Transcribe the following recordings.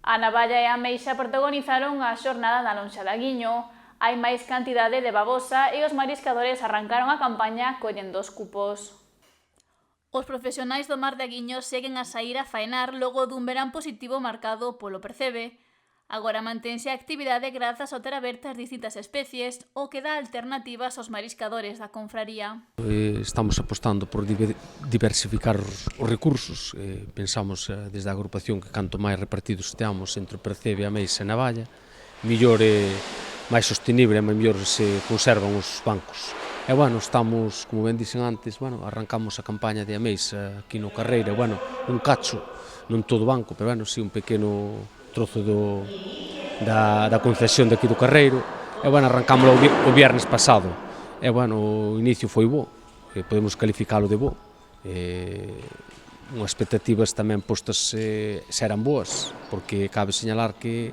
A navalla e a ameixa protagonizaron a xornada na lonxa da Guiño. Hai máis cantidade de babosa e os mariscadores arrancaron a campaña collendo os cupos. Os profesionais do mar de Guiño seguen a saír a faenar logo dun verán positivo marcado polo percebe. Agora mantense a actividade grazas ao ter abertas distintas especies, o que dá alternativas aos mariscadores da confraría. Estamos apostando por diversificar os recursos. Pensamos desde a agrupación que canto máis repartidos esteamos entre o percebe, a ameixa e a navalla, mellor e máis sostenible e mellor se conservan os bancos. E, estamos, como ben dixen antes, arrancamos a campaña de ameixa aquí no Carreira, un cacho, non todo o banco, pero, si un pequeno trozo da concesión daqui do Carreiro, e, arrancámoslo o viernes pasado, e, o inicio foi bo, podemos calificalo de bo, unhas expectativas tamén postas eran boas, porque cabe señalar que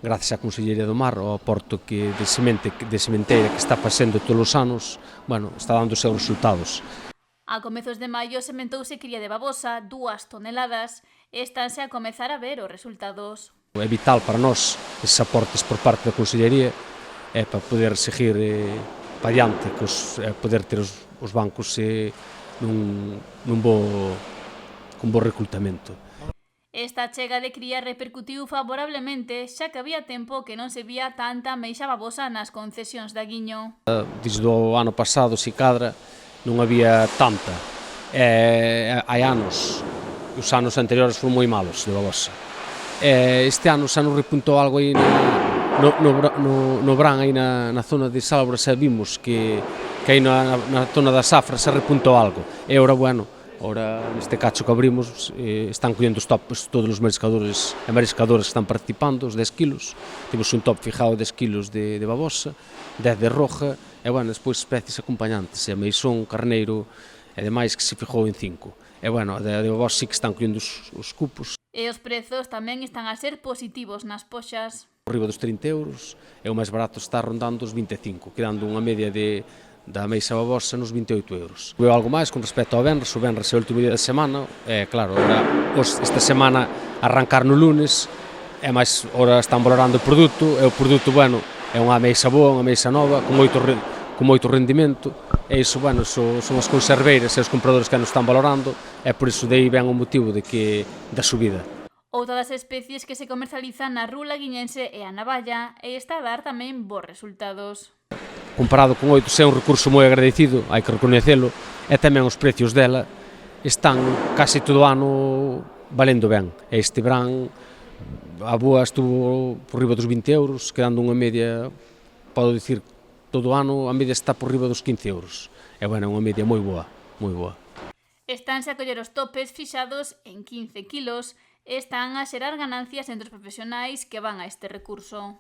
gracias á Consellería do Mar, ao aporto de sementeira que está facendo todos os anos, está dando os seus resultados. A comezos de maio sementouse cría de babosa, 2 toneladas, e estanse a comezar a ver os resultados. É vital para nós esses aportes por parte da Consellería para poder seguir para diante, poder ter os bancos con bo reclutamento. Esta chega de cría repercutiu favorablemente, xa que había tempo que non se vía tanta ameixa babosa nas concesións da Guiño. Desde o ano pasado, si cadra, non había tanta. Hai anos, os anos anteriores foron moi malos de babosa. Este ano xa nos repuntou algo aí no Brán, aí na zona de Salbra, xa vimos que aí na zona da Safra se repuntou algo. E Ora, neste cacho que abrimos, están collendo os topos todos os mariscadores e mariscadoras que están participando, os 10 kilos. Temos un top fijado de 10 kilos de babosa, 10 de roja, e, despois especies acompañantes, ameixón, carneiro, e demais que se fijou en 5. E, a de babosa sí que están collendo os cupos. E os prezos tamén están a ser positivos nas poxas. Arriba dos 30 euros, e o máis barato está rondando os 25, quedando unha media da ameixa babosa nos 28 euros. Veo algo máis con respecto ao venres, o venres é o último día da semana, claro, esta semana arrancar no lunes, e máis, ora están valorando o produto, e o produto, é unha ameixa boa, unha ameixa nova, con moito rendimento, e iso, son as conserveiras e os compradores que nos están valorando, e por iso dei ben o motivo da subida. Outra das especies que se comercializan na rúa guiñense é a navalla, e está a dar tamén bons resultados. Comparado con oito, é un recurso moi agradecido, hai que recoñecelo, e tamén os precios dela están case todo o ano valendo ben. Este verán a boa estuvo por riba dos 20 euros, quedando unha media, podo dicir, todo o ano a media está por riba dos 15 euros. É unha media moi boa, moi boa. Estánse a coller os topes fixados en 15 kilos e están a xerar ganancias entre os profesionais que van a este recurso.